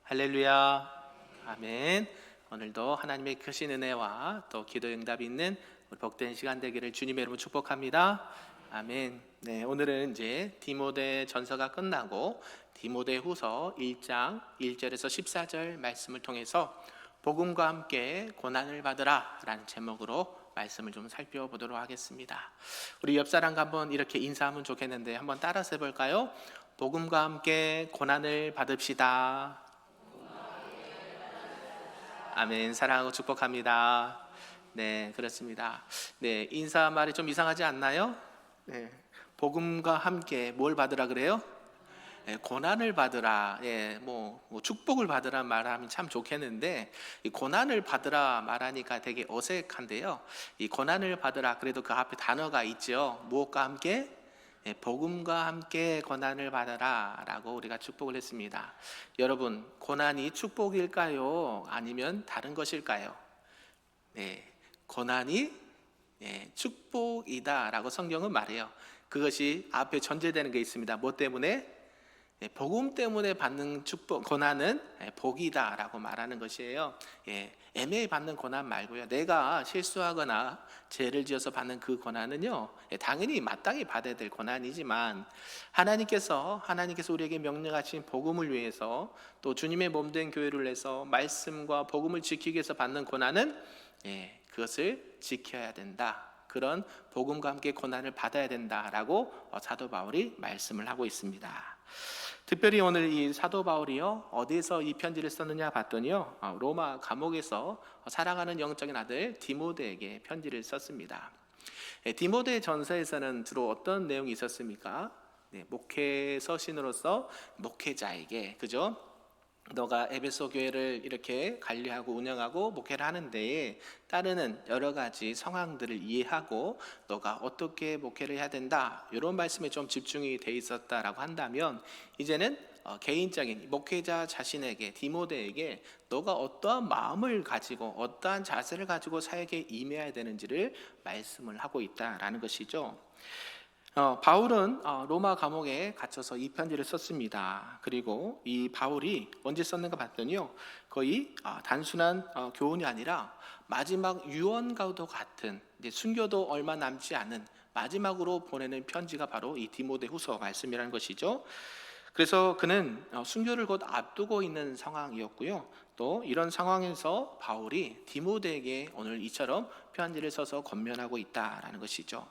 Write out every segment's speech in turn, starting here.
할렐루야. 아멘. 오늘도 하나님의 크신 은혜와 또 기도 응답이 있는 우리 복된 시간 되기를 주님의 이름으로 축복합니다. 아멘. 네, 오늘은 이제 디모데 전서가 끝나고 디모데 후서 1장 1절에서 14절 말씀을 통해서 복음과 함께 고난을 받으라 라는 제목으로 말씀을 좀 살펴보도록 하겠습니다. 우리 옆 사람과 한번 이렇게 인사하면 좋겠는데 한번 따라서 해볼까요? 복음과 함께 고난을 받읍시다. 아멘. 사랑하고 축복합니다. 네, 그렇습니다. 네, 인사말이 좀 이상하지 않나요? 네, 복음과 함께 뭘 받으라 그래요? 네, 고난을 받으라. 뭐 축복을 받으라 말하면 참 좋겠는데 이 고난을 받으라 말하니까 되게 어색한데요. 이 고난을 받으라 그래도 그 앞에 단어가 있죠. 무엇과 함께? 복음과 함께 고난을 받아라 라고 우리가 축복을 했습니다. 여러분, 고난이 축복일까요? 아니면 다른 것일까요? 네, 고난이 축복이다 라고 성경은 말해요. 그것이 앞에 전제되는 게 있습니다. 뭐 때문에? 복음 때문에 받는 축복, 고난은 복이다 라고 말하는 것이에요. 애매히 받는 고난 말고요, 내가 실수하거나 죄를 지어서 받는 그 고난은요, 당연히 마땅히 받아야 될 고난이지만 하나님께서 우리에게 명령하신 복음을 위해서 또 주님의 몸된 교회를 위해서 말씀과 복음을 지키기 위해서 받는 고난은 그것을 지켜야 된다, 그런 복음과 함께 고난을 받아야 된다라고 사도 바울이 말씀을 하고 있습니다. 특별히 오늘 이 사도 바울이요, 어디서 이 편지를 썼느냐 봤더니요, 로마 감옥에서 사랑하는 영적인 아들 디모데에게 편지를 썼습니다. 디모데 전서에서는 주로 어떤 내용이 있었습니까? 목회 서신으로서 목회자에게, 그죠? 너가 에베소 교회를 이렇게 관리하고 운영하고 목회를 하는데 따르는 여러 가지 상황들을 이해하고 너가 어떻게 목회를 해야 된다, 이런 말씀에 좀 집중이 돼 있었다라고 한다면, 이제는 개인적인 목회자 자신에게, 디모데에게 너가 어떠한 마음을 가지고 어떠한 자세를 가지고 사역에 임해야 되는지를 말씀을 하고 있다라는 것이죠. 바울은 로마 감옥에 갇혀서 이 편지를 썼습니다. 그리고 이 바울이 언제 썼는가 봤더니요, 거의 단순한 교훈이 아니라 마지막 유언과도 같은, 이제 순교도 얼마 남지 않은 마지막으로 보내는 편지가 바로 이 디모데후서 말씀이라는 것이죠. 그래서 그는 순교를 곧 앞두고 있는 상황이었고요, 또 이런 상황에서 바울이 디모데에게 오늘 이처럼 편지를 써서 권면하고 있다라는 것이죠.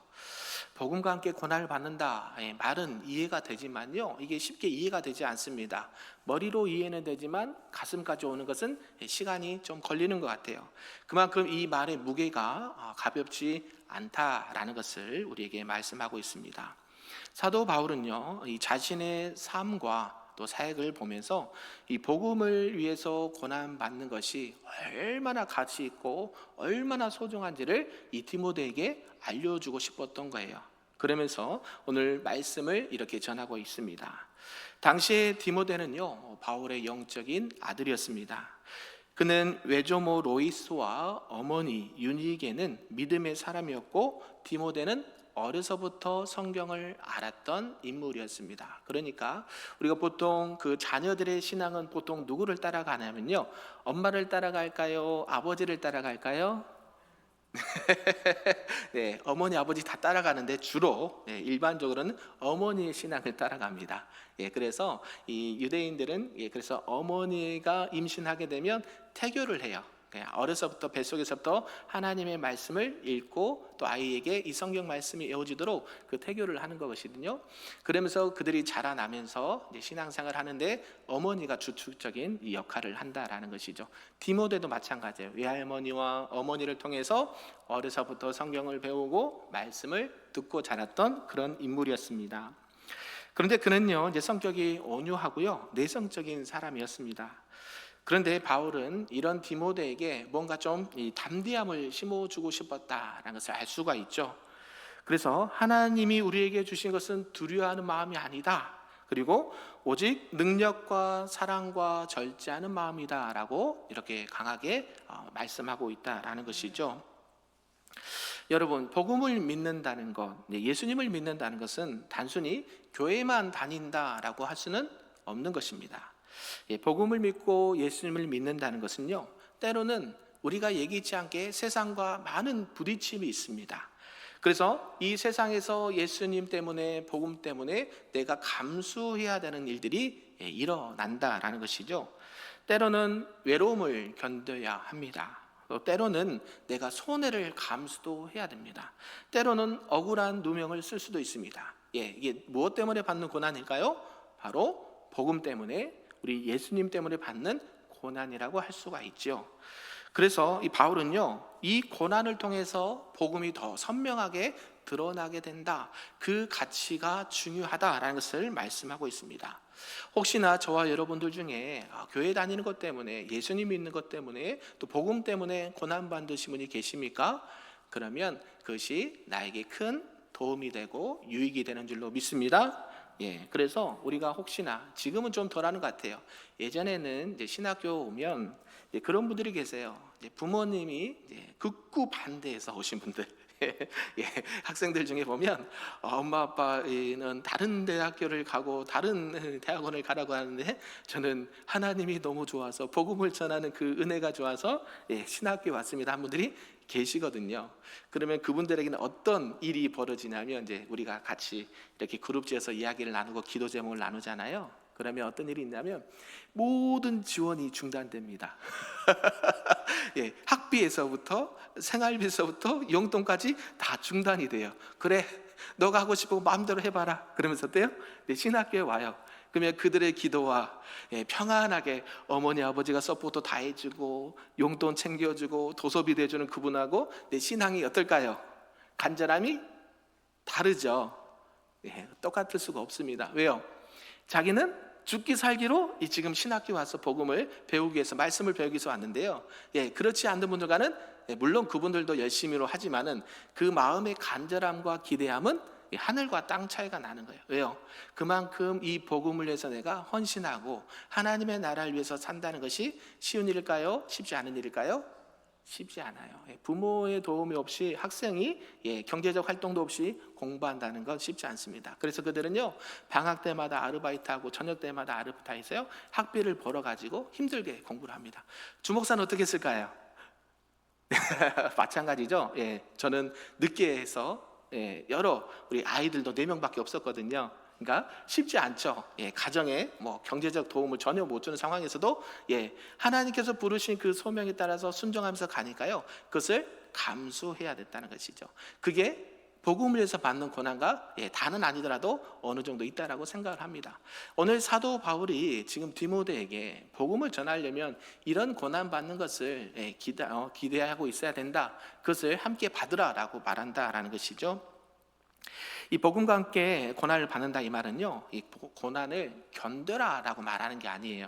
복음과 함께 고난을 받는다, 말은 이해가 되지만요, 이게 쉽게 이해가 되지 않습니다. 머리로 이해는 되지만 가슴까지 오는 것은 시간이 좀 걸리는 것 같아요. 그만큼 이 말의 무게가 가볍지 않다라는 것을 우리에게 말씀하고 있습니다. 사도 바울은요, 이 자신의 삶과 또 사역을 보면서 이 복음을 위해서 고난받는 것이 얼마나 가치 있고 얼마나 소중한지를 이 디모데에게 알려주고 싶었던 거예요. 그러면서 오늘 말씀을 이렇게 전하고 있습니다. 당시에 디모데는요, 바울의 영적인 아들이었습니다. 그는 외조모 로이스와 어머니 유니게는 믿음의 사람이었고, 디모데는 어려서부터 성경을 알았던 인물이었습니다. 그러니까 우리가 보통 그 자녀들의 신앙은 보통 누구를 따라가냐면요, 엄마를 따라갈까요? 아버지를 따라갈까요? 네, 어머니 아버지 다 따라가는데 주로 일반적으로는 어머니의 신앙을 따라갑니다. 그래서 이 유대인들은 그래서 어머니가 임신하게 되면 태교를 해요. 어려서부터 뱃속에서부터 하나님의 말씀을 읽고 또 아이에게 이 성경 말씀이 외워지도록 그 태교를 하는 것이거든요. 그러면서 그들이 자라나면서 이제 신앙생활을 하는데 어머니가 주축적인 이 역할을 한다라는 것이죠. 디모데도 마찬가지예요. 외할머니와 어머니를 통해서 어려서부터 성경을 배우고 말씀을 듣고 자랐던 그런 인물이었습니다. 그런데 그는요, 이제 성격이 온유하고요, 내성적인 사람이었습니다. 그런데 바울은 이런 디모데에게 뭔가 좀 이 담대함을 심어주고 싶었다라는 것을 알 수가 있죠. 그래서 하나님이 우리에게 주신 것은 두려워하는 마음이 아니다, 그리고 오직 능력과 사랑과 절제하는 마음이다 라고 이렇게 강하게 말씀하고 있다라는 것이죠. 여러분, 복음을 믿는다는 것, 예수님을 믿는다는 것은 단순히 교회만 다닌다라고 할 수는 없는 것입니다. 복음을 믿고 예수님을 믿는다는 것은요, 때로는 우리가 예기치 않게 세상과 많은 부딪힘이 있습니다. 그래서 이 세상에서 예수님 때문에, 복음 때문에 내가 감수해야 되는 일들이 일어난다라는 것이죠. 때로는 외로움을 견뎌야 합니다. 또 때로는 내가 손해를 감수도 해야 됩니다. 때로는 억울한 누명을 쓸 수도 있습니다. 이게 무엇 때문에 받는 고난일까요? 바로 복음 때문에, 우리 예수님 때문에 받는 고난이라고 할 수가 있죠. 그래서 이 바울은요, 이 고난을 통해서 복음이 더 선명하게 드러나게 된다, 그 가치가 중요하다라는 것을 말씀하고 있습니다. 혹시나 저와 여러분들 중에 교회 다니는 것 때문에, 예수님 믿는 것 때문에, 또 복음 때문에 고난 받으신 분이 계십니까? 그러면 그것이 나에게 큰 도움이 되고 유익이 되는 줄로 믿습니다. 그래서 우리가 혹시나, 지금은 좀 덜하는 것 같아요. 예전에는 이제 신학교 오면 그런 분들이 계세요. 부모님이 극구 반대해서 오신 분들. 학생들 중에 보면 엄마 아빠는 다른 대학교를 가고 다른 대학원을 가라고 하는데, 저는 하나님이 너무 좋아서, 복음을 전하는 그 은혜가 좋아서 신학교에 왔습니다 한 분들이 계시거든요. 그러면 그분들에게는 어떤 일이 벌어지냐면, 이제 우리가 같이 이렇게 그룹지어서 이야기를 나누고 기도 제목을 나누잖아요. 그러면 어떤 일이 있냐면 모든 지원이 중단됩니다. 학비에서부터 생활비에서부터 용돈까지 다 중단이 돼요. 그래, 너가 하고 싶은 거 마음대로 해봐라. 그러면서 어때요? 신학교에 와요. 그러면 그들의 기도와 평안하게 어머니 아버지가 서포트 다 해주고 용돈 챙겨주고 도서비 대주는 그분하고 내 신앙이 어떨까요? 간절함이 다르죠. 똑같을 수가 없습니다. 왜요? 자기는 죽기 살기로 지금 신학교 와서 복음을 배우기 위해서, 말씀을 배우기 위해서 왔는데요. 그렇지 않는 분들과는, 물론 그분들도 열심히로 하지만은 그 마음의 간절함과 기대함은 하늘과 땅 차이가 나는 거예요. 왜요? 그만큼 이 복음을 위해서 내가 헌신하고 하나님의 나라를 위해서 산다는 것이 쉬운 일일까요? 쉽지 않은 일일까요? 쉽지 않아요. 부모의 도움이 없이 학생이 경제적 활동도 없이 공부한다는 건 쉽지 않습니다. 그래서 그들은요, 방학 때마다 아르바이트하고 저녁 때마다 아르바이트해서요, 학비를 벌어가지고 힘들게 공부를 합니다. 주목사는 어떻게 했을까요? 마찬가지죠. 저는 늦게 해서 여러 우리 아이들도 4명밖에 없었거든요. 그러니까 쉽지 않죠. 가정에 경제적 도움을 전혀 못 주는 상황에서도 하나님께서 부르신 그 소명에 따라서 순종하면서 가니까요, 그것을 감수해야 됐다는 것이죠. 그게 복음을 위해서 받는 고난과 다는 아니더라도 어느 정도 있다라고 생각을 합니다. 오늘 사도 바울이 지금 디모데에게 복음을 전하려면 이런 고난 받는 것을 기대하고 있어야 된다, 그것을 함께 받으라라고 말한다라는 것이죠. 이 복음과 함께 고난을 받는다, 이 말은요, 이 고난을 견뎌라라고 말하는 게 아니에요.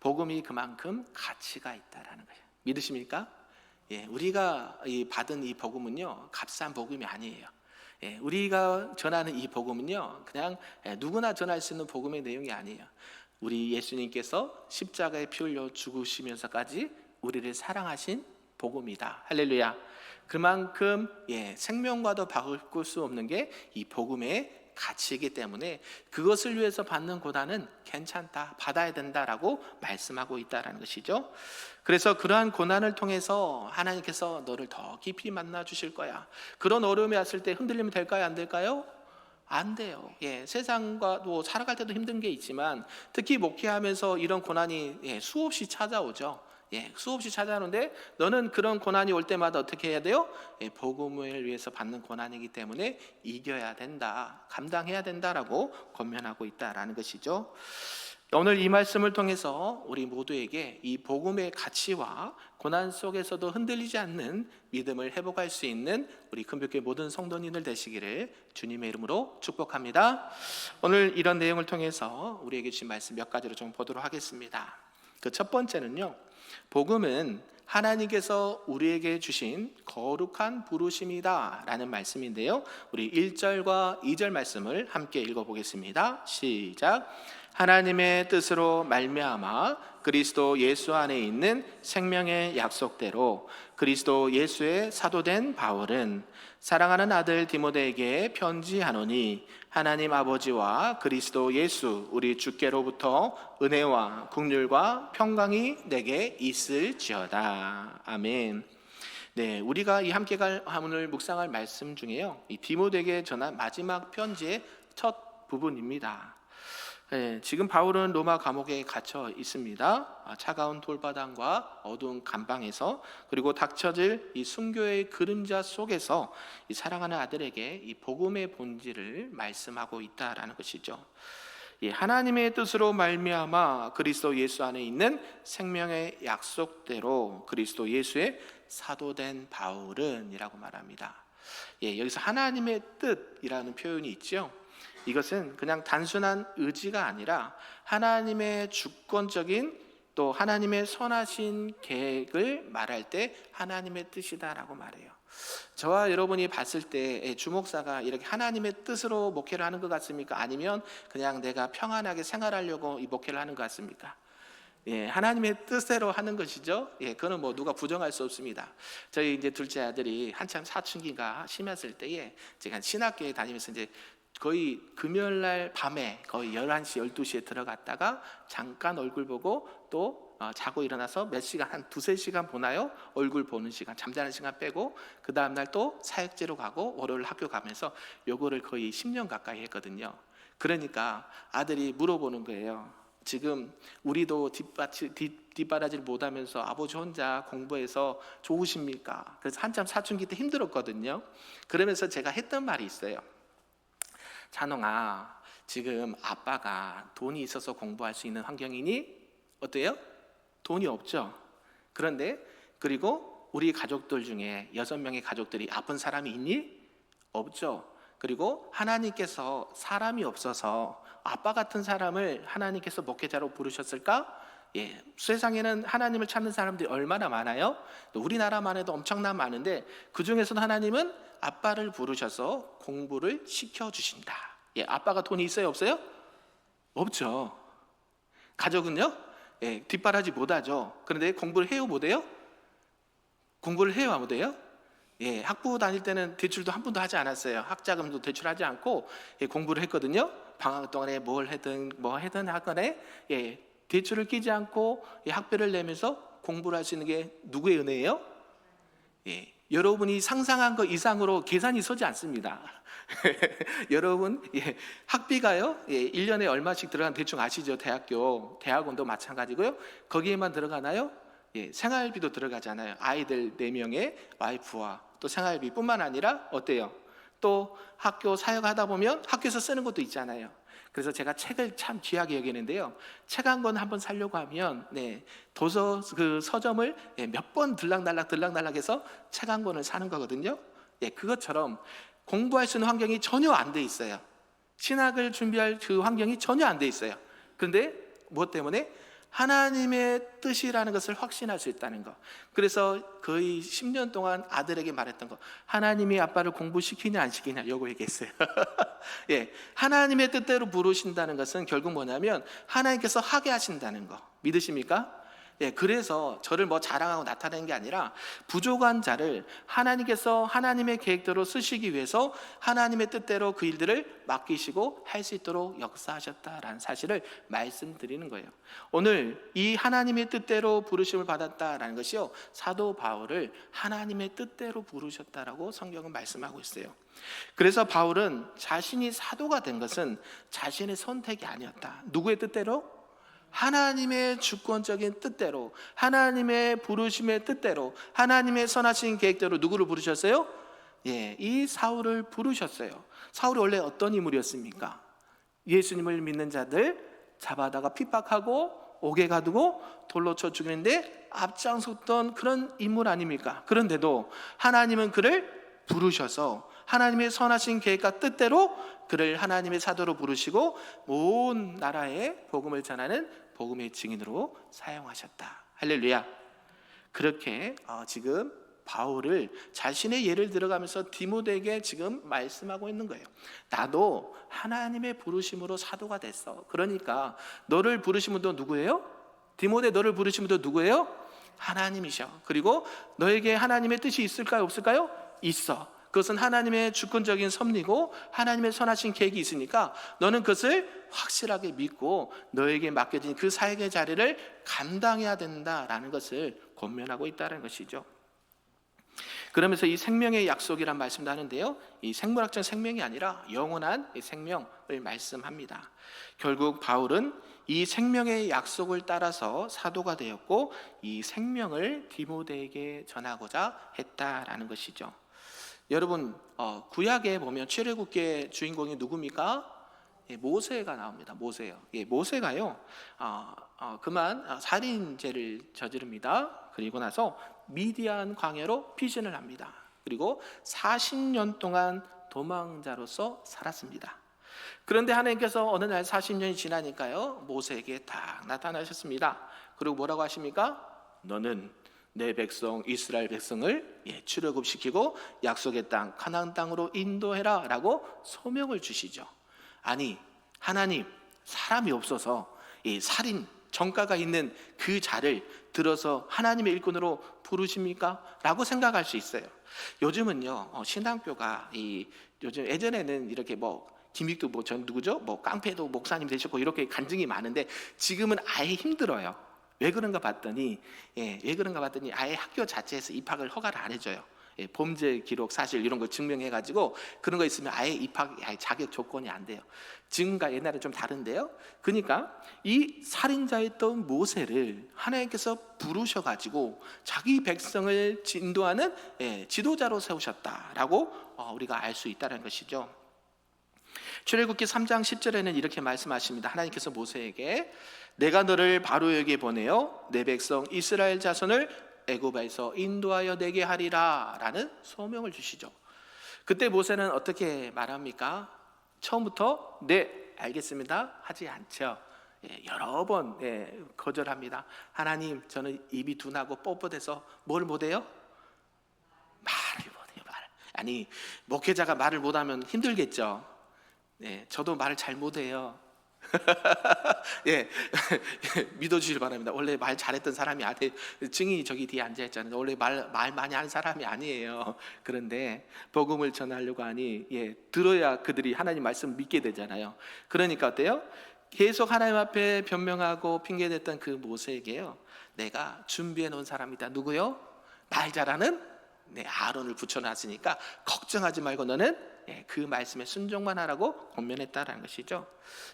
복음이 그만큼 가치가 있다라는 거예요. 믿으십니까? 우리가 받은 이 복음은요, 값싼 복음이 아니에요. 우리가 전하는 이 복음은요, 그냥 누구나 전할 수 있는 복음의 내용이 아니에요. 우리 예수님께서 십자가에 피 흘려 죽으시면서까지 우리를 사랑하신 복음이다. 할렐루야. 그만큼 생명과도 바꿀 수 없는 게 이 복음의 가치이기 때문에 그것을 위해서 받는 고난은 괜찮다, 받아야 된다라고 말씀하고 있다라는 것이죠. 그래서 그러한 고난을 통해서 하나님께서 너를 더 깊이 만나 주실 거야. 그런 어려움이 왔을 때 흔들리면 될까요? 안 될까요? 안 돼요. 세상과 또 살아갈 때도 힘든 게 있지만, 특히 목회하면서 이런 고난이 수없이 찾아오죠. 수없이 찾아오는데, 너는 그런 고난이 올 때마다 어떻게 해야 돼요? 복음을 위해서 받는 고난이기 때문에 이겨야 된다, 감당해야 된다라고 권면하고 있다라는 것이죠. 오늘 이 말씀을 통해서 우리 모두에게 이 복음의 가치와 고난 속에서도 흔들리지 않는 믿음을 회복할 수 있는 우리 금빛교회 모든 성도님들 되시기를 주님의 이름으로 축복합니다. 오늘 이런 내용을 통해서 우리에게 주신 말씀 몇 가지로 좀 보도록 하겠습니다. 그 첫 번째는요, 복음은 하나님께서 우리에게 주신 거룩한 부르심이다 라는 말씀인데요, 우리 1절과 2절 말씀을 함께 읽어보겠습니다. 시작. 하나님의 뜻으로 말미암아 그리스도 예수 안에 있는 생명의 약속대로 그리스도 예수의 사도된 바울은 사랑하는 아들 디모데에게 편지하노니 하나님 아버지와 그리스도 예수 우리 주께로부터 은혜와 긍휼과 평강이 내게 있을지어다. 아멘. 네, 우리가 이 함께 오늘 묵상할 말씀 중에요, 이 디모데에게 전한 마지막 편지의 첫 부분입니다. 네, 지금 바울은 로마 감옥에 갇혀 있습니다. 차가운 돌바닥과 어두운 감방에서, 그리고 닥쳐질 이 순교의 그림자 속에서 이 사랑하는 아들에게 이 복음의 본질을 말씀하고 있다라는 것이죠. 하나님의 뜻으로 말미암아 그리스도 예수 안에 있는 생명의 약속대로 그리스도 예수의 사도된 바울은 이라고 말합니다. 여기서 하나님의 뜻이라는 표현이 있죠. 이것은 그냥 단순한 의지가 아니라 하나님의 주권적인, 또 하나님의 선하신 계획을 말할 때 하나님의 뜻이다라고 말해요. 저와 여러분이 봤을 때 주목사가 이렇게 하나님의 뜻으로 목회를 하는 것 같습니까? 아니면 그냥 내가 평안하게 생활하려고 이 목회를 하는 것 같습니까? 하나님의 뜻대로 하는 것이죠. 그거는 뭐 누가 부정할 수 없습니다. 저희 이제 둘째 아들이 한참 사춘기가 심했을 때에 제가 신학교에 다니면서 이제 거의 금요일날 밤에 거의 11시, 12시에 들어갔다가 잠깐 얼굴 보고 또 자고 일어나서 몇 시간, 한 두세 시간 보나요? 얼굴 보는 시간, 잠자는 시간 빼고 그 다음날 또 사역제로 가고 월요일 학교 가면서 요거를 거의 10년 가까이 했거든요. 그러니까 아들이 물어보는 거예요. 지금 우리도 뒷바라지를 못하면서 아버지 혼자 공부해서 좋으십니까? 그래서 한참 사춘기 때 힘들었거든요. 그러면서 제가 했던 말이 있어요. 찬홍아, 지금 아빠가 돈이 있어서 공부할 수 있는 환경이니? 어때요? 돈이 없죠. 그런데 그리고 우리 가족들 중에 6명의 가족들이 아픈 사람이 있니? 없죠. 그리고 하나님께서 사람이 없어서 아빠 같은 사람을 하나님께서 목회자로 부르셨을까? 세상에는 하나님을 찾는 사람들이 얼마나 많아요? 우리나라만 해도 엄청나 많은데 그 중에서도 하나님은 아빠를 부르셔서 공부를 시켜주신다. 아빠가 돈이 있어요? 없어요? 없죠. 가족은요? 뒷바라지 못하죠. 그런데 공부를 해요? 못해요? 공부를 해요? 못해요? 학부 다닐 때는 대출도 한 번도 하지 않았어요. 학자금도 대출하지 않고 공부를 했거든요. 방학 동안에 뭘 하든 하거나 대출을 끼지 않고 학비를 내면서 공부를 할 수 있는 게 누구의 은혜예요? 여러분이 상상한 것 이상으로 계산이 서지 않습니다. 여러분, 학비가요, 1년에 얼마씩 들어간 대충 아시죠? 대학원도 마찬가지고요. 거기에만 들어가나요? 생활비도 들어가잖아요. 아이들 4명의 와이프와 또 생활비뿐만 아니라 어때요? 또 학교 사역하다 보면 학교에서 쓰는 것도 있잖아요. 그래서 제가 책을 참 귀하게 여기는데요, 책 한 권 한번 사려고 하면 도서 그 서점을 몇 번 들락날락해서 책 한 권을 사는 거거든요. 그것처럼 공부할 수 있는 환경이 전혀 안 돼 있어요. 신학을 준비할 그 환경이 전혀 안 돼 있어요. 그런데 무엇 때문에? 하나님의 뜻이라는 것을 확신할 수 있다는 것. 그래서 거의 10년 동안 아들에게 말했던 거, 하나님이 아빠를 공부시키냐 안 시키냐 요거 얘기했어요. 하나님의 뜻대로 부르신다는 것은 결국 뭐냐면 하나님께서 하게 하신다는 거. 믿으십니까? 그래서 저를 뭐 자랑하고 나타내는 게 아니라 부족한 자를 하나님께서 하나님의 계획대로 쓰시기 위해서 하나님의 뜻대로 그 일들을 맡기시고 할 수 있도록 역사하셨다라는 사실을 말씀드리는 거예요. 오늘 이 하나님의 뜻대로 부르심을 받았다라는 것이요, 사도 바울을 하나님의 뜻대로 부르셨다라고 성경은 말씀하고 있어요. 그래서 바울은 자신이 사도가 된 것은 자신의 선택이 아니었다. 누구의 뜻대로? 하나님의 주권적인 뜻대로, 하나님의 부르심의 뜻대로, 하나님의 선하신 계획대로 누구를 부르셨어요? 이 사울을 부르셨어요. 사울이 원래 어떤 인물이었습니까? 예수님을 믿는 자들 잡아다가 핍박하고 옥에 가두고 돌로 쳐 죽이는데 앞장섰던 그런 인물 아닙니까? 그런데도 하나님은 그를 부르셔서 하나님의 선하신 계획과 뜻대로 그를 하나님의 사도로 부르시고 온 나라에 복음을 전하는 복음의 증인으로 사용하셨다. 할렐루야. 그렇게 지금 바울을 자신의 예를 들어가면서 디모데에게 지금 말씀하고 있는 거예요. 나도 하나님의 부르심으로 사도가 됐어. 그러니까 너를 부르신 분도 누구예요? 디모데 너를 부르신 분도 누구예요? 하나님이셔. 그리고 너에게 하나님의 뜻이 있을까요? 없을까요? 있어. 그것은 하나님의 주권적인 섭리고 하나님의 선하신 계획이 있으니까 너는 그것을 확실하게 믿고 너에게 맡겨진 그 사역의 자리를 감당해야 된다라는 것을 권면하고 있다는 것이죠. 그러면서 이 생명의 약속이란 말씀도 하는데요, 이 생물학적 생명이 아니라 영원한 생명을 말씀합니다. 결국 바울은 이 생명의 약속을 따라서 사도가 되었고 이 생명을 디모데에게 전하고자 했다라는 것이죠. 여러분, 구약에 보면 출애굽기의 주인공이 누굽니까? 모세가 나옵니다. 모세요. 모세가요, 그만 살인죄를 저지릅니다. 그리고 나서 미디안 광야로 피신을 합니다. 그리고 40년 동안 도망자로서 살았습니다. 그런데 하나님께서 어느 날 40년이 지나니까요, 모세에게 딱 나타나셨습니다. 그리고 뭐라고 하십니까? 너는 내 백성 이스라엘 백성을 출애굽시키고 약속의 땅 가나안 땅으로 인도해라 라고 소명을 주시죠. 아니, 하나님, 사람이 없어서 이 살인 정가가 있는 그 자를 들어서 하나님의 일꾼으로 부르십니까? 라고 생각할 수 있어요. 요즘은요, 신앙교가 요즘 예전에는 이렇게 김익도 전 누구죠? 깡패도 목사님 되셨고 이렇게 간증이 많은데 지금은 아예 힘들어요. 왜 그런가 봤더니 아예 학교 자체에서 입학을 허가를 안 해줘요. 범죄 기록 사실 이런 거 증명해가지고 그런 거 있으면 아예 입학 자격 조건이 안 돼요. 지금과 옛날에 좀 다른데요. 그러니까 이 살인자였던 모세를 하나님께서 부르셔가지고 자기 백성을 인도하는 지도자로 세우셨다라고 우리가 알 수 있다는 것이죠. 출애굽기 3장 10절에는 이렇게 말씀하십니다. 하나님께서 모세에게 내가 너를 바로에게 보내어 내 백성 이스라엘 자손을 애굽에서 인도하여 내게 하리라 라는 소명을 주시죠. 그때 모세는 어떻게 말합니까? 처음부터 네 알겠습니다 하지 않죠. 여러 번 거절합니다. 하나님, 저는 입이 둔하고 뻣뻣해서 뭘 못해요? 말을 못해요. 아니, 목회자가 말을 못하면 힘들겠죠. 저도 말을 잘 못해요. 믿어주시길 바랍니다. 원래 말 잘했던 사람이 앞에 증인이 저기 뒤에 앉아있잖아요. 원래 말 많이 하는 사람이 아니에요. 그런데 복음을 전하려고 하니 들어야 그들이 하나님 말씀 믿게 되잖아요. 그러니까 어때요? 계속 하나님 앞에 변명하고 핑계댔던 그 모세에게요, 내가 준비해 놓은 사람이다. 누구요? 말 잘하는 아론을 붙여놨으니까 걱정하지 말고 너는 그 말씀에 순종만 하라고 권면했다라는 것이죠.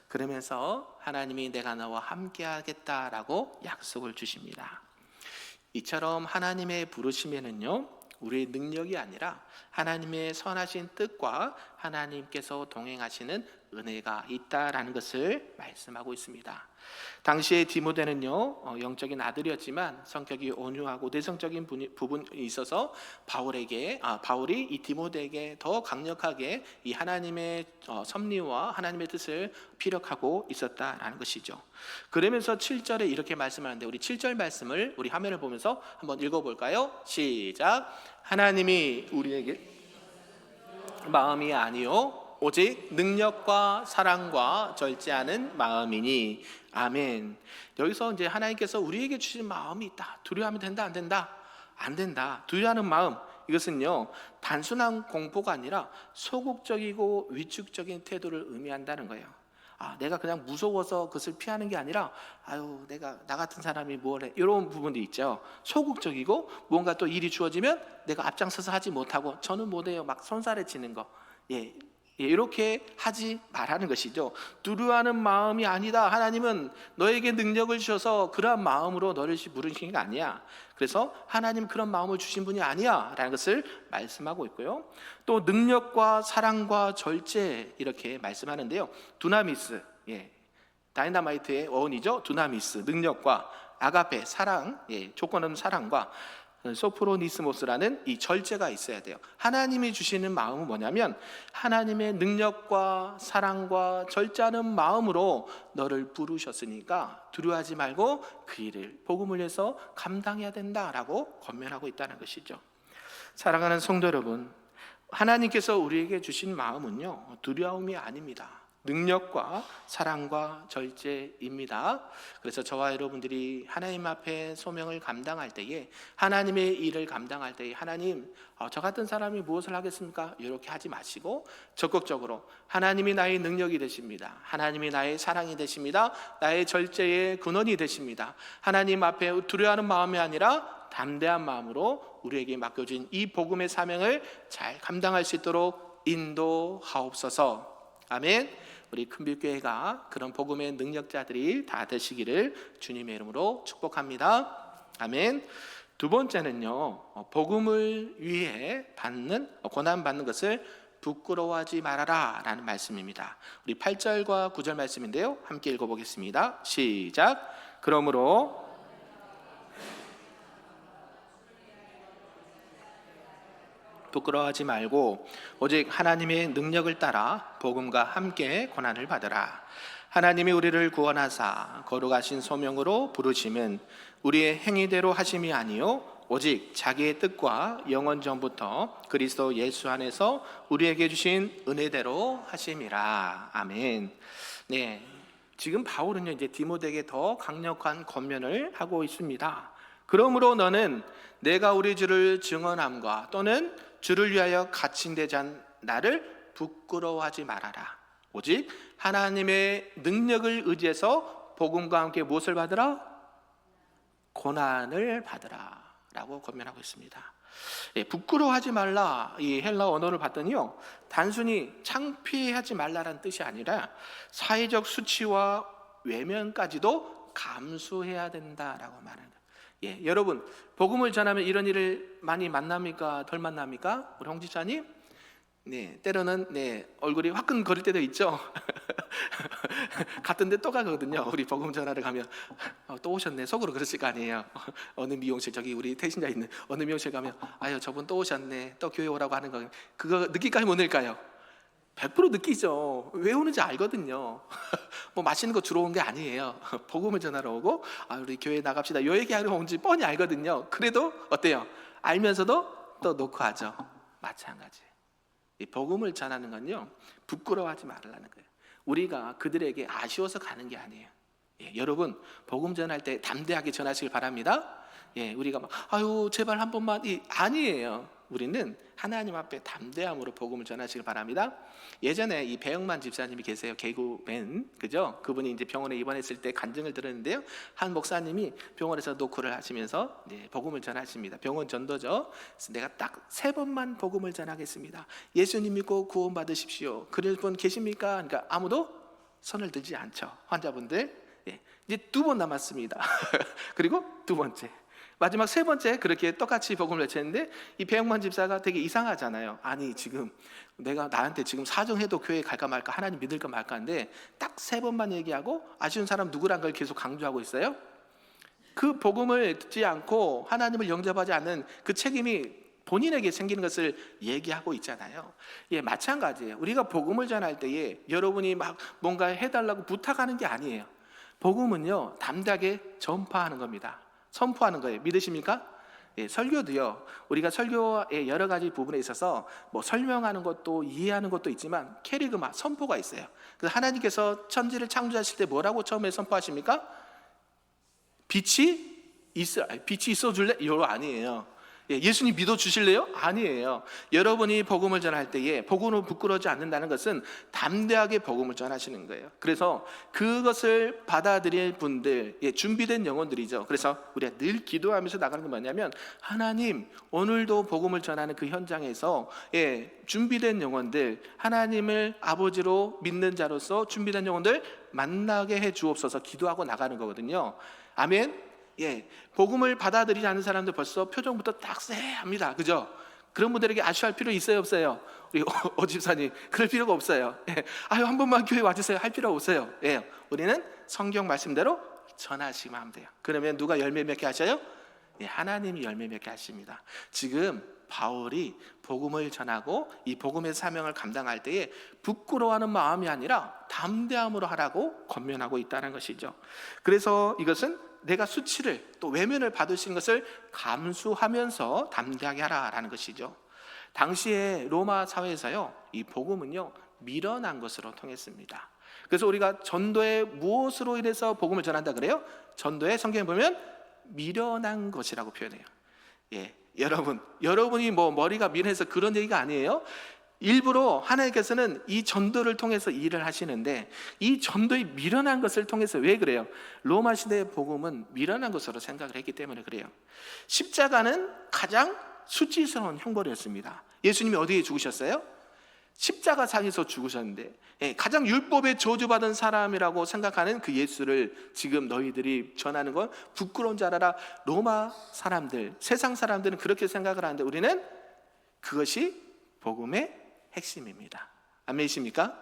그러면서 하나님이 내가 너와 함께 하겠다라고 약속을 주십니다. 이처럼 하나님의 부르심에는요, 우리의 능력이 아니라 하나님의 선하신 뜻과 하나님께서 동행하시는 은혜가 있다라는 것을 말씀하고 있습니다. 당시에 디모데는요, 영적인 아들이었지만 성격이 온유하고 내성적인 부분이 있어서 바울이 이 디모데에게 더 강력하게 이 하나님의 섭리와 하나님의 뜻을 피력하고 있었다라는 것이죠. 그러면서 7절에 이렇게 말씀하는데, 우리 7절 말씀을 우리 화면을 보면서 한번 읽어볼까요? 시작. 하나님이 우리에게 마음이 아니요 오직 능력과 사랑과 절제하는 마음이니. 아멘. 여기서 이제 하나님께서 우리에게 주신 마음이 있다. 두려워하면 된다, 안 된다? 안 된다. 두려워하는 마음, 이것은요 단순한 공포가 아니라 소극적이고 위축적인 태도를 의미한다는 거예요. 내가 그냥 무서워서 그것을 피하는 게 아니라 나 같은 사람이 뭘 해, 이런 부분도 있죠. 소극적이고 뭔가 또 일이 주어지면 내가 앞장서서 하지 못하고 저는 못해요 막 손살해치는 거, 이렇게 하지 말라는 것이죠. 두려워하는 마음이 아니다. 하나님은 너에게 능력을 주셔서 그러한 마음으로 너를 부르신 게 아니야. 그래서 하나님 그런 마음을 주신 분이 아니야 라는 것을 말씀하고 있고요. 또 능력과 사랑과 절제 이렇게 말씀하는데요, 두나미스, 다이나마이트의 어원이죠. 두나미스, 능력과 아가페, 사랑, 조건 없는 사랑과 소프로니스모스라는 이 절제가 있어야 돼요. 하나님이 주시는 마음은 뭐냐면 하나님의 능력과 사랑과 절제하는 마음으로 너를 부르셨으니까 두려워하지 말고 그 일을 복음을 위해서 감당해야 된다라고 권면하고 있다는 것이죠. 사랑하는 성도 여러분, 하나님께서 우리에게 주신 마음은요 두려움이 아닙니다. 능력과 사랑과 절제입니다. 그래서 저와 여러분들이 하나님 앞에 소명을 감당할 때에, 하나님의 일을 감당할 때에, 하나님 저 같은 사람이 무엇을 하겠습니까? 이렇게 하지 마시고 적극적으로 하나님이 나의 능력이 되십니다. 하나님이 나의 사랑이 되십니다. 나의 절제의 근원이 되십니다. 하나님 앞에 두려워하는 마음이 아니라 담대한 마음으로 우리에게 맡겨진 이 복음의 사명을 잘 감당할 수 있도록 인도하옵소서. 아멘. 우리 큰빛교회가 그런 복음의 능력자들이 다 되시기를 주님의 이름으로 축복합니다. 아멘. 두 번째는요, 복음을 위해 고난 받는 것을 부끄러워하지 말아라 라는 말씀입니다. 우리 8절과 9절 말씀인데요, 함께 읽어보겠습니다. 시작. 그러므로 부끄러워하지 말고 오직 하나님의 능력을 따라 복음과 함께 고난을 받으라. 하나님이 우리를 구원하사 거룩하신 소명으로 부르심은 우리의 행위대로 하심이 아니요 오직 자기의 뜻과 영원 전부터 그리스도 예수 안에서 우리에게 주신 은혜대로 하심이라. 아멘. 네, 지금 바울은요 이제 디모데에게 더 강력한 권면을 하고 있습니다. 그러므로 너는 내가 우리 주를 증언함과 또는 주를 위하여 갇힌 대잔 나를 부끄러워하지 말아라. 오직 하나님의 능력을 의지해서 복음과 함께 무엇을 받으라? 고난을 받으라 라고 권면하고 있습니다. 부끄러워하지 말라, 이 헬라 언어를 봤더니요 단순히 창피하지 말라라는 뜻이 아니라 사회적 수치와 외면까지도 감수해야 된다라고 말하는 거예요. 여러분 복음을 전하면 이런 일을 많이 만납니까? 덜 만납니까? 우리 홍 지사님? 네, 때로는 얼굴이 화끈거릴 때도 있죠. 갔던데 또 가거든요. 우리 복음 전하러 가면 또 오셨네. 속으로 그러실 거 아니에요. 어느 미용실, 저기 우리 태신자 있는 어느 미용실 가면 아유 저분 또 오셨네. 또 교회 오라고 하는 거, 그거 느낄까요? 못 느낄까요? 100% 느끼죠. 왜 오는지 알거든요. 뭐 맛있는 거 주러 온 게 아니에요. 복음을 전하러 오고 우리 교회 나갑시다 요 얘기하러 온지 뻔히 알거든요. 그래도 어때요? 알면서도 또 놓고 하죠. 마찬가지. 이 복음을 전하는 건요 부끄러워하지 말라는 거예요. 우리가 그들에게 아쉬워서 가는 게 아니에요. 여러분 복음 전할 때 담대하게 전하시길 바랍니다. 우리가 막 아유 제발 한 번만 아니에요. 우리는 하나님 앞에 담대함으로 복음을 전하시길 바랍니다. 예전에 이 배영만 집사님이 계세요. 개그맨, 그죠? 그분이 이제 병원에 입원했을 때 간증을 들었는데요. 한 목사님이 병원에서 노크를 하시면서 복음을 전하십니다. 병원 전도죠. 그래서 내가 딱 3번만 복음을 전하겠습니다. 예수님 믿고 구원 받으십시오. 그럴 분 계십니까? 그러니까 아무도 손을 들지 않죠. 환자분들. 이제 2번 남았습니다. 그리고 2번째. 마지막 3번째 그렇게 똑같이 복음을 외쳤는데 이 배영만 집사가 되게 이상하잖아요. 아니 지금 내가 나한테 지금 사정해도 교회 갈까 말까, 하나님 믿을까 말까 하는데 딱 3번만 얘기하고 아쉬운 사람 누구란 걸 계속 강조하고 있어요. 그 복음을 듣지 않고 하나님을 영접하지 않는 그 책임이 본인에게 생기는 것을 얘기하고 있잖아요. 마찬가지예요. 우리가 복음을 전할 때에 여러분이 막 뭔가 해달라고 부탁하는 게 아니에요. 복음은요 담대하게 전파하는 겁니다. 선포하는 거예요. 믿으십니까? 설교도요. 우리가 설교의 여러 가지 부분에 있어서 뭐 설명하는 것도 이해하는 것도 있지만 캐리그마, 선포가 있어요. 그래서 하나님께서 천지를 창조하실 때 뭐라고 처음에 선포하십니까? 빛이 있어 줄래? 이거 아니에요. 예수님 믿어 주실래요? 아니에요. 여러분이 복음을 전할 때에 복음으로 부끄러워하지 않는다는 것은 담대하게 복음을 전하시는 거예요. 그래서 그것을 받아들일 분들, 준비된 영혼들이죠. 그래서 우리가 늘 기도하면서 나가는 건 뭐냐면 하나님 오늘도 복음을 전하는 그 현장에서 준비된 영혼들, 하나님을 아버지로 믿는 자로서 준비된 영혼들 만나게 해 주옵소서 기도하고 나가는 거거든요. 아멘. 복음을 받아들이지 않는 사람들 벌써 표정부터 딱 쎄합니다. 그죠? 그런 분들에게 아쉬워할 필요 있어요, 없어요? 우리 오 집사님 그럴 필요가 없어요. 아유 한 번만 교회 와주세요 할 필요 없어요. 우리는 성경 말씀대로 전하시면 하면 돼요. 그러면 누가 열매 맺게 하셔요? 하나님이 열매 맺게 하십니다. 지금 바울이 복음을 전하고 이 복음의 사명을 감당할 때에 부끄러워하는 마음이 아니라 담대함으로 하라고 권면하고 있다는 것이죠. 그래서 이것은 내가 수치를 또 외면을 받을 수 있는 것을 감수하면서 담대하게 하라라는 것이죠. 당시에 로마 사회에서요 이 복음은요 밀어난 것으로 통했습니다. 그래서 우리가 전도에 무엇으로 인해서 복음을 전한다 그래요? 전도에 성경에 보면 미련한 것이라고 표현해요. 여러분이 뭐 머리가 미련해서 그런 얘기가 아니에요. 일부러 하나님께서는 이 전도를 통해서 일을 하시는데, 이 전도의 미련한 것을 통해서 왜 그래요? 로마 시대의 복음은 미련한 것으로 생각을 했기 때문에 그래요. 십자가는 가장 수치스러운 형벌이었습니다. 예수님이 어디에 죽으셨어요? 십자가상에서 죽으셨는데, 가장 율법에 저주받은 사람이라고 생각하는 그 예수를 지금 너희들이 전하는 건 부끄러운 줄 알아라. 로마 사람들, 세상 사람들은 그렇게 생각을 하는데, 우리는 그것이 복음의 핵심입니다. 아멘이십니까?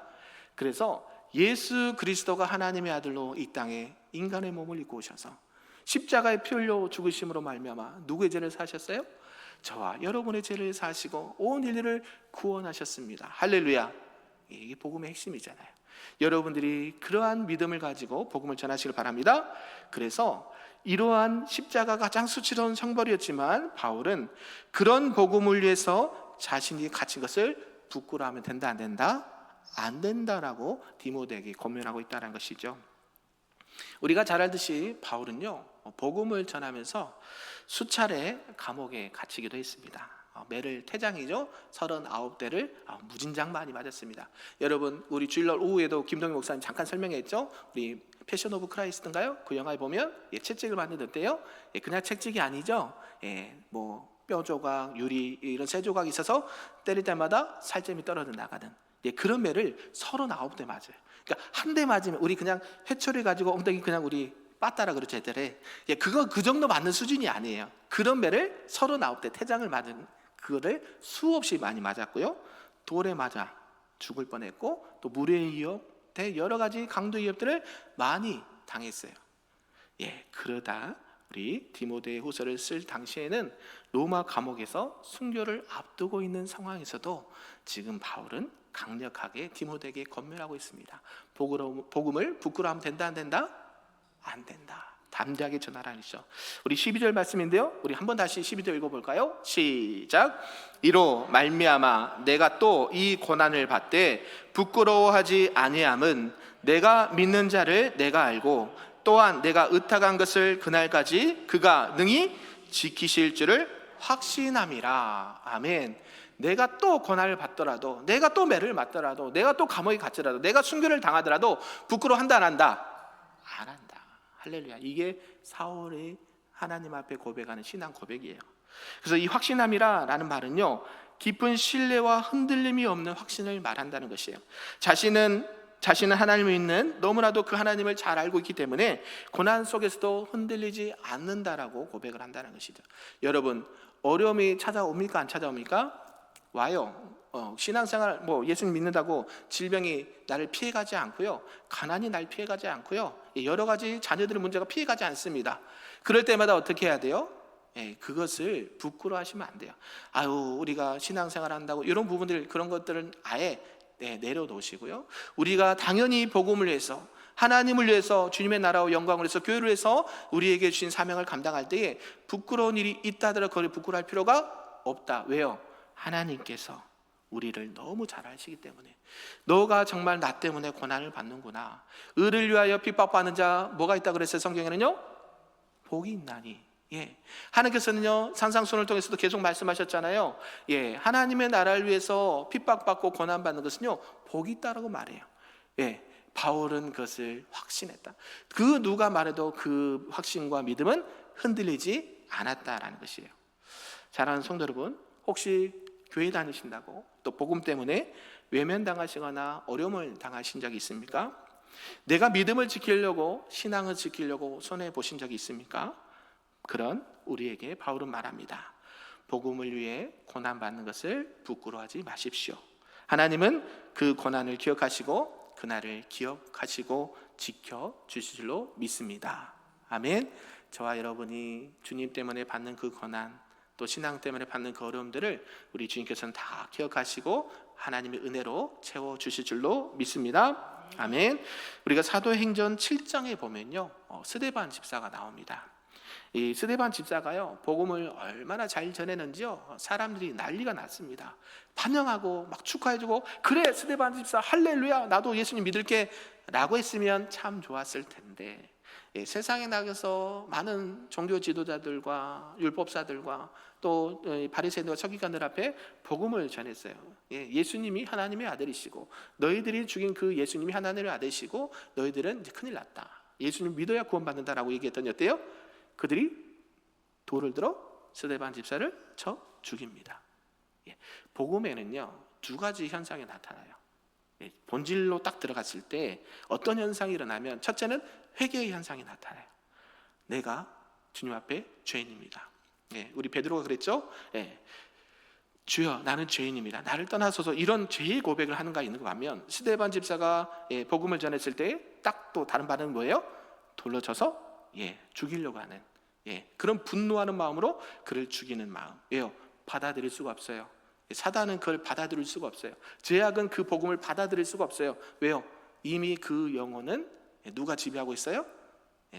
그래서 예수 그리스도가 하나님의 아들로 이 땅에 인간의 몸을 입고 오셔서 십자가에 피 흘려 죽으심으로 말미암아 누구의 죄를 사셨어요? 저와 여러분의 죄를 사시고 온 인류를 구원하셨습니다. 할렐루야. 이게 복음의 핵심이잖아요. 여러분들이 그러한 믿음을 가지고 복음을 전하시길 바랍니다. 그래서 이러한 십자가가 가장 수치스러운 형벌이었지만 바울은 그런 복음을 위해서 자신이 갇힌 것을 부끄러워하면 된다 안 된다? 안 된다라고 디모데에게 권면하고 있다는 것이죠. 우리가 잘 알듯이 바울은요, 복음을 전하면서 수차례 감옥에 갇히기도 했습니다. 매를 태장이죠. 39대를 무진장 많이 맞았습니다. 여러분, 우리 주일날 오후에도 김동희 목사님 잠깐 설명했죠. 우리 패션 오브 크라이스트인가요? 그 영화에 보면 채찍을 맞는데요, 그냥 채찍이 아니죠. 뭐 뼈 조각, 유리 이런 쇠 조각이 있어서 때릴 때마다 살점이 떨어져 나가는 그런 매를 39대 맞아요. 그러니까 한 대 맞으면 우리 그냥 회초리 가지고 엉덩이 그냥 우리 빠따라 그러죠, 애들에. 그거 그 정도 맞는 수준이 아니에요. 그런 매를 39대 태장을 맞은 그거를 수없이 많이 맞았고요. 돌에 맞아 죽을 뻔했고, 또 물에 이어 여러 가지 강도 위협들을 많이 당했어요. 그러다 우리 디모데 후서를 쓸 당시에는 로마 감옥에서 순교를 앞두고 있는 상황에서도 지금 바울은 강력하게 디모데에게 권면하고 있습니다. 복음을 부끄러워하면 된다 안 된다? 안 된다. 담대하게 전하라는 것이죠. 우리 12절 말씀인데요, 우리 한번 다시 12절 읽어볼까요? 시작. 이로 말미암아 내가 또 이 고난을 받되 부끄러워하지 아니함은 내가 믿는 자를 내가 알고 또한 내가 의탁한 것을 그날까지 그가 능히 지키실 줄을 확신함이라. 아멘. 내가 또 고난을 받더라도, 내가 또 매를 맞더라도, 내가 또 감옥에 갇히더라도, 내가 순교를 당하더라도 부끄러워한다 안 한다? 안 한다. 할렐루야. 이게 사울의 하나님 앞에 고백하는 신앙 고백이에요. 그래서 이 확신함이라는 말은요, 깊은 신뢰와 흔들림이 없는 확신을 말한다는 것이에요. 자신은 하나님을 믿는, 너무나도 그 하나님을 잘 알고 있기 때문에 고난 속에서도 흔들리지 않는다라고 고백을 한다는 것이죠. 여러분, 어려움이 찾아옵니까? 안 찾아옵니까? 와요. 신앙생활 예수님 믿는다고 질병이 나를 피해가지 않고요, 가난이 날 피해가지 않고요, 여러 가지 자녀들의 문제가 피해가지 않습니다. 그럴 때마다 어떻게 해야 돼요? 그것을 부끄러워하시면 안 돼요. 우리가 신앙생활 한다고 이런 부분들, 그런 것들은 아예 내려놓으시고요, 우리가 당연히 복음을 위해서, 하나님을 위해서, 주님의 나라와 영광을 위해서, 교회를 위해서 우리에게 주신 사명을 감당할 때에 부끄러운 일이 있다 하더라도 그걸 부끄러워할 필요가 없다. 왜요? 하나님께서 우리를 너무 잘 아시기 때문에. 너가 정말 나 때문에 고난을 받는구나. 의를 위하여 핍박받는 자 뭐가 있다 그랬어요? 성경에는요, 복이 있나니. 하나님께서는요, 산상수훈을 통해서도 계속 말씀하셨잖아요. 하나님의 나라를 위해서 핍박받고 고난받는 것은요, 복이 있다라고 말해요. 바울은 그것을 확신했다. 그 누가 말해도 그 확신과 믿음은 흔들리지 않았다라는 것이에요. 사랑하는 성도 여러분, 혹시 교회 다니신다고 또 복음 때문에 외면당하시거나 어려움을 당하신 적이 있습니까? 내가 믿음을 지키려고, 신앙을 지키려고 손해보신 적이 있습니까? 그런 우리에게 바울은 말합니다. 복음을 위해 고난받는 것을 부끄러워하지 마십시오. 하나님은 그 고난을 기억하시고 그날을 기억하시고 지켜주실 줄로 믿습니다. 아멘. 저와 여러분이 주님 때문에 받는 그 고난, 또 신앙 때문에 받는 그 어려움들을 우리 주님께서는 다 기억하시고 하나님의 은혜로 채워주실 줄로 믿습니다. 아멘. 우리가 사도행전 7장에 보면요, 스데반 집사가 나옵니다. 이 스데반 집사가요, 복음을 얼마나 잘 전했는지요, 사람들이 난리가 났습니다. 반영하고 막 축하해주고, 그래 스데반 집사 할렐루야 나도 예수님 믿을게 라고 했으면 참 좋았을 텐데, 세상에 나가서 많은 종교 지도자들과 율법사들과 또 바리새인과 서기관들 앞에 복음을 전했어요. 예수님이 하나님의 아들이시고 너희들이 죽인 그 예수님이 하나님의 아들이시고 너희들은 이제 큰일 났다, 예수님 믿어야 구원받는다라고 얘기했더니 어때요? 그들이 돌을 들어 스데반 집사를 쳐 죽입니다. 복음에는요, 두 가지 현상이 나타나요. 본질로 딱 들어갔을 때 어떤 현상이 일어나면, 첫째는 회개의 현상이 나타나요. 내가 주님 앞에 죄인입니다. 우리 베드로가 그랬죠. 주여 나는 죄인입니다, 나를 떠나소서, 이런 죄의 고백을 하는가 있는가 하면, 스데반 집사가 복음을 전했을 때 딱 또 다른 반응은 뭐예요? 돌로 쳐서 죽이려고 하는 그런 분노하는 마음으로 그를 죽이는 마음. 왜요? 받아들일 수가 없어요. 사단은 그걸 받아들일 수가 없어요. 죄악은 그 복음을 받아들일 수가 없어요. 왜요? 이미 그 영혼은 누가 지배하고 있어요?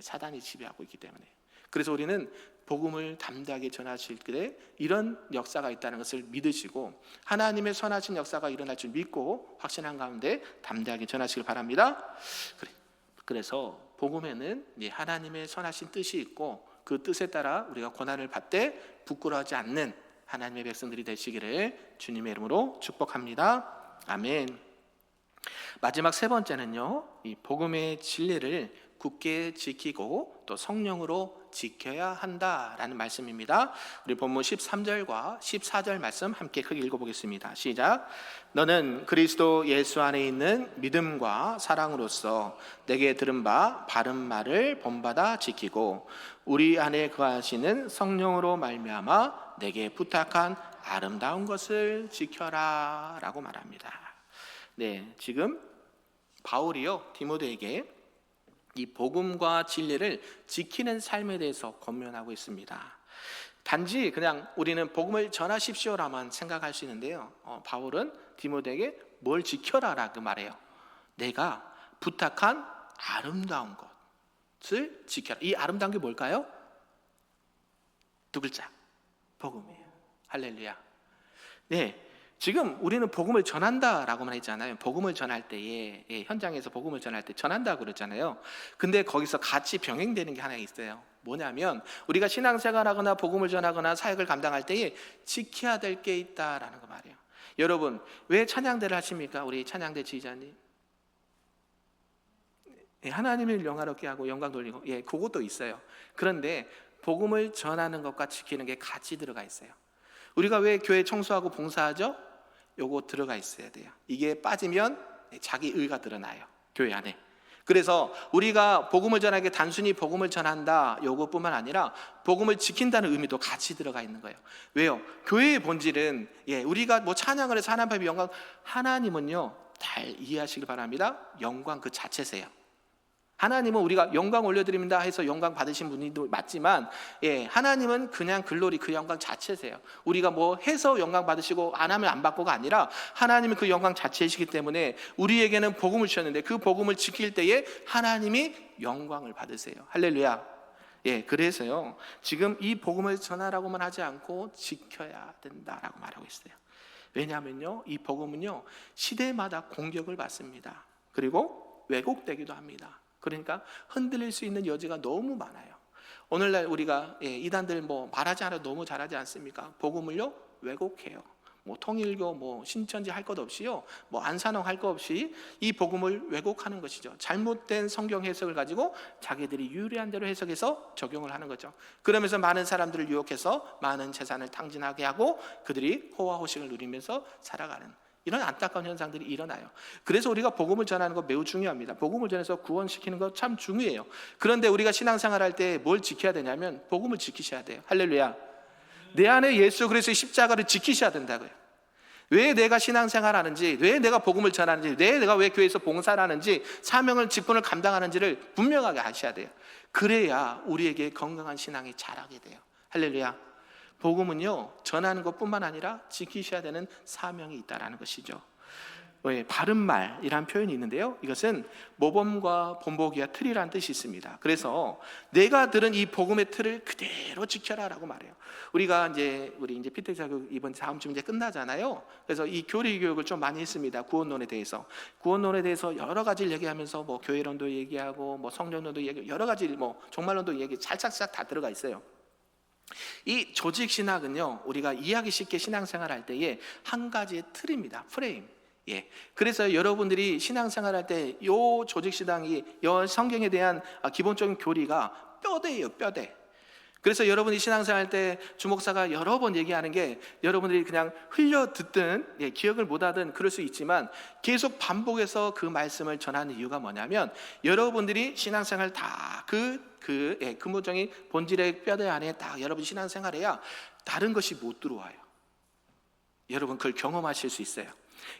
사단이 지배하고 있기 때문에. 그래서 우리는 복음을 담대하게 전하실 때 이런 역사가 있다는 것을 믿으시고, 하나님의 선하신 역사가 일어날 줄 믿고 확신한 가운데 담대하게 전하시길 바랍니다. 그래서 복음에는 하나님의 선하신 뜻이 있고, 그 뜻에 따라 우리가 고난을 받되 부끄러워하지 않는 하나님의 백성들이 되시기를 주님의 이름으로 축복합니다. 아멘. 마지막 세 번째는요, 이 복음의 진리를 굳게 지키고 또 성령으로 지켜야 한다라는 말씀입니다. 우리 본문 13절과 14절 말씀 함께 크게 읽어보겠습니다. 시작. 너는 그리스도 예수 안에 있는 믿음과 사랑으로서 내게 들은 바 바른 말을 본받아 지키고 우리 안에 거하시는 성령으로 말미암아 내게 부탁한 아름다운 것을 지켜라 라고 말합니다. 지금 바울이요, 디모데에게 이 복음과 진리를 지키는 삶에 대해서 권면하고 있습니다. 단지 그냥 우리는 복음을 전하십시오라만 생각할 수 있는데요, 바울은 디모데에게 뭘 지켜라라고 말해요. 내가 부탁한 아름다운 것을 지켜라. 이 아름다운 게 뭘까요? 두 글자, 복음이에요. 할렐루야. 지금 우리는 복음을 전한다라고만 했잖아요. 복음을 전할 때에, 현장에서 복음을 전할 때 전한다 그랬잖아요. 근데 거기서 같이 병행되는 게 하나 있어요. 뭐냐면, 우리가 신앙생활하거나 복음을 전하거나 사역을 감당할 때에 지켜야 될 게 있다라는 거 말이에요. 여러분, 왜 찬양대를 하십니까? 우리 찬양대 지휘자님. 하나님을 영화롭게 하고 영광 돌리고, 그것도 있어요. 그런데 복음을 전하는 것과 지키는 게 같이 들어가 있어요. 우리가 왜 교회 청소하고 봉사하죠? 요거 들어가 있어야 돼요. 이게 빠지면 자기 의가 드러나요, 교회 안에. 그래서 우리가 복음을 전하게 단순히 복음을 전한다 요것뿐만 아니라 복음을 지킨다는 의미도 같이 들어가 있는 거예요. 왜요? 교회의 본질은 우리가 뭐 찬양을 해서 하나님 앞에 영광, 하나님은요, 잘 이해하시길 바랍니다. 영광 그 자체세요. 하나님은 우리가 영광 올려드립니다 해서 영광 받으신 분도 맞지만, 하나님은 그냥 글로리 그 영광 자체세요. 우리가 뭐 해서 영광 받으시고 안 하면 안 받고가 아니라 하나님은 그 영광 자체이시기 때문에 우리에게는 복음을 주셨는데 그 복음을 지킬 때에 하나님이 영광을 받으세요. 할렐루야. 그래서요, 지금 이 복음을 전하라고만 하지 않고 지켜야 된다라고 말하고 있어요. 왜냐하면요, 이 복음은요, 시대마다 공격을 받습니다. 그리고 왜곡되기도 합니다. 그러니까 흔들릴 수 있는 여지가 너무 많아요. 오늘날 우리가 이단들 뭐 말하지 않아도 너무 잘하지 않습니까? 복음을요, 왜곡해요. 뭐 통일교, 뭐 신천지 할 것 없이요, 뭐 안산홍 할 것 없이 이 복음을 왜곡하는 것이죠. 잘못된 성경 해석을 가지고 자기들이 유리한 대로 해석해서 적용을 하는 거죠. 그러면서 많은 사람들을 유혹해서 많은 재산을 탕진하게 하고 그들이 호화호식을 누리면서 살아가는 이런 안타까운 현상들이 일어나요. 그래서 우리가 복음을 전하는 거 매우 중요합니다. 복음을 전해서 구원시키는 거 참 중요해요. 그런데 우리가 신앙생활할 때 뭘 지켜야 되냐면 복음을 지키셔야 돼요. 할렐루야. 내 안에 예수 그리스도의 십자가를 지키셔야 된다고요. 왜 내가 신앙생활 하는지, 왜 내가 복음을 전하는지, 내가 왜 교회에서 봉사를 하는지, 사명을 직분을 감당하는지를 분명하게 아셔야 돼요. 그래야 우리에게 건강한 신앙이 자라게 돼요. 할렐루야. 복음은요, 전하는 것뿐만 아니라 지키셔야 되는 사명이 있다라는 것이죠. 바른 말이란 표현이 있는데요. 이것은 모범과 본보기와 틀이란 뜻이 있습니다. 그래서 내가 들은 이 복음의 틀을 그대로 지켜라라고 말해요. 우리 이제 피택 자격 이번 다음 주 이제 끝나잖아요. 그래서 이 교리 교육을 좀 많이 했습니다. 구원론에 대해서 여러 가지를 얘기하면서 뭐 교회론도 얘기하고 뭐 성령론도 얘기하고 여러 가지 뭐 종말론도 얘기 찰싹찰싹 다 들어가 있어요. 이 조직 신학은요, 우리가 이해하기 쉽게 신앙생활 할 때에 한 가지의 틀입니다. 프레임. 그래서 여러분들이 신앙생활 할 때 이 조직 신앙이 이 성경에 대한 기본적인 교리가 뼈대예요, 뼈대. 그래서 여러분이 신앙생활 할 때 주목사가 여러 번 얘기하는 게 여러분들이 그냥 흘려 듣든 기억을 못 하든 그럴 수 있지만 계속 반복해서 그 말씀을 전하는 이유가 뭐냐면 여러분들이 신앙생활 다 근본적인 본질의 뼈대 안에 딱 여러분 신앙생활해야 다른 것이 못 들어와요. 여러분 그걸 경험하실 수 있어요.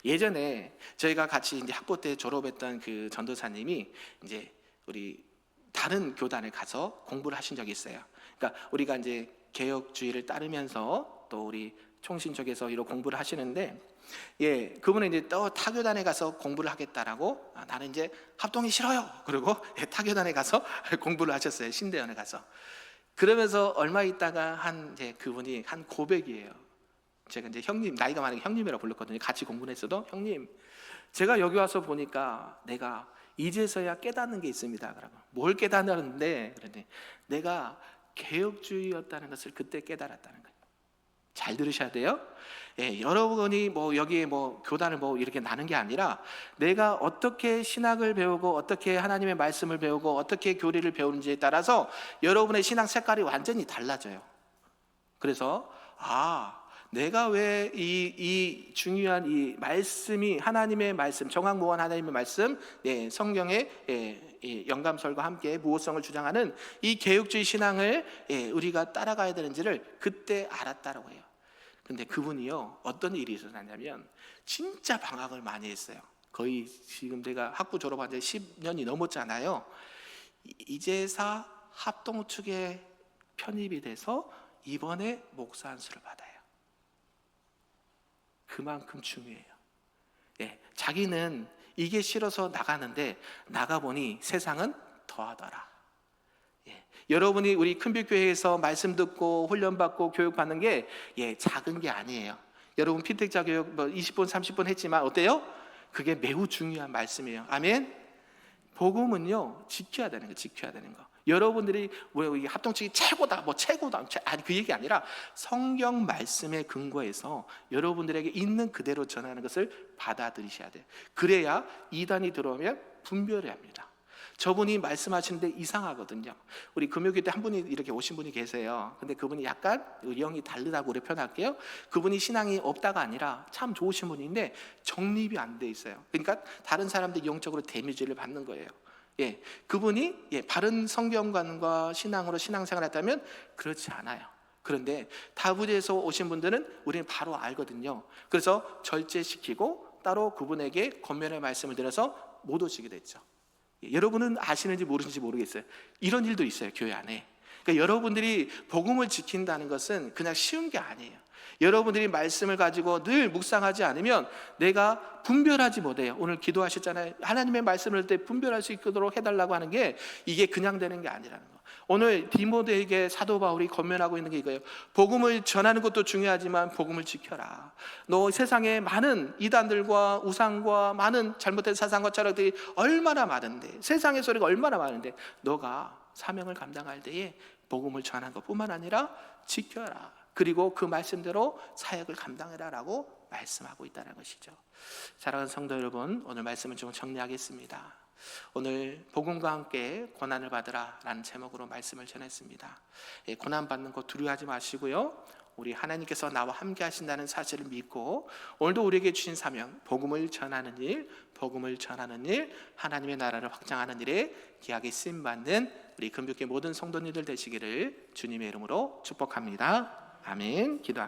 예전에 저희가 같이 이제 학부 때 졸업했던 그 전도사님이 이제 우리 다른 교단에 가서 공부를 하신 적이 있어요. 그러니까 우리가 이제 개혁주의를 따르면서 또 우리 총신 쪽에서 이런 공부를 하시는데, 그분은 이제 또 타교단에 가서 공부를 하겠다라고, 나는 이제 합동이 싫어요. 그리고 타교단에 가서 공부를 하셨어요. 신대원에 가서. 그러면서 얼마 있다가 이제 그분이 한 고백이에요. 제가 이제 형님, 나이가 많으니까 형님이라고 불렀거든요. 같이 공부를 했어도 형님, 제가 여기 와서 보니까 내가 이제서야 깨닫는 게 있습니다. 그러고 뭘 깨닫는데, 그런데 내가 개혁주의였다는 것을 그때 깨달았다는 거예요. 잘 들으셔야 돼요. 여러분이 뭐 여기에 뭐 교단을 뭐 이렇게 나는 게 아니라 내가 어떻게 신학을 배우고 어떻게 하나님의 말씀을 배우고 어떻게 교리를 배우는지에 따라서 여러분의 신앙 색깔이 완전히 달라져요. 그래서 내가 왜 이 중요한 이 말씀이 하나님의 말씀, 정확무한 하나님의 말씀, 성경의 영감설과 함께 무호성을 주장하는 이 개혁주의 신앙을 우리가 따라가야 되는지를 그때 알았다라고 해요. 근데 그분이요, 어떤 일이 있었냐면 진짜 방학을 많이 했어요. 거의 지금 내가 학부 졸업한 지 10년이 넘었잖아요. 이제사 합동 측에 편입이 돼서 이번에 목사 안수를 받아요. 그만큼 중요해요. 자기는 이게 싫어서 나가는데 나가보니 세상은 더하더라. 여러분이 우리 큰빛교회에서 말씀 듣고 훈련받고 교육받는 게 작은 게 아니에요. 여러분 피택자 교육 20분 30분 했지만 어때요? 그게 매우 중요한 말씀이에요. 아멘. 복음은요, 지켜야 되는 거, 지켜야 되는 거. 여러분들이 왜 합동측이 최고다, 뭐 최고다, 아니 그 얘기 아니라 성경 말씀에 근거해서 여러분들에게 있는 그대로 전하는 것을 받아들이셔야 돼요. 그래야 이단이 들어오면 분별해야 합니다. 저분이 말씀하시는데 이상하거든요. 우리 금요일 때 한 분이 이렇게 오신 분이 계세요. 근데 그분이 약간 영이 다르다고 우리 표현할게요. 그분이 신앙이 없다가 아니라 참 좋으신 분인데 정립이 안 돼 있어요. 그러니까 다른 사람들이 영적으로 데미지를 받는 거예요. 그분이 바른 성경관과 신앙으로 신앙생활을 했다면 그렇지 않아요. 그런데 다부지에서 오신 분들은 우리는 바로 알거든요. 그래서 절제시키고 따로 그분에게 권면의 말씀을 드려서 못 오시게 됐죠. 여러분은 아시는지 모르는지 모르겠어요. 이런 일도 있어요, 교회 안에. 그러니까 여러분들이 복음을 지킨다는 것은 그냥 쉬운 게 아니에요. 여러분들이 말씀을 가지고 늘 묵상하지 않으면 내가 분별하지 못해요. 오늘 기도하셨잖아요. 하나님의 말씀을 할 때 분별할 수 있도록 해달라고 하는 게 이게 그냥 되는 게 아니라는 거. 오늘 디모데에게 사도 바울이 권면하고 있는 게 이거예요. 복음을 전하는 것도 중요하지만 복음을 지켜라. 너 세상에 많은 이단들과 우상과 많은 잘못된 사상과 철학들이 얼마나 많은데, 세상의 소리가 얼마나 많은데 너가 사명을 감당할 때에 복음을 전하는 것뿐만 아니라 지켜라. 그리고 그 말씀대로 사역을 감당해라라고 말씀하고 있다는 것이죠. 사랑하는 성도 여러분, 오늘 말씀을 좀 정리하겠습니다. 오늘 복음과 함께 고난을 받으라 라는 제목으로 말씀을 전했습니다. 고난받는 거 두려워하지 마시고요, 우리 하나님께서 나와 함께 하신다는 사실을 믿고 오늘도 우리에게 주신 사명, 복음을 전하는 일, 하나님의 나라를 확장하는 일에 귀하게 쓰임받는 우리 금빛교회 모든 성도님들 되시기를 주님의 이름으로 축복합니다. 아멘. 기도합니다.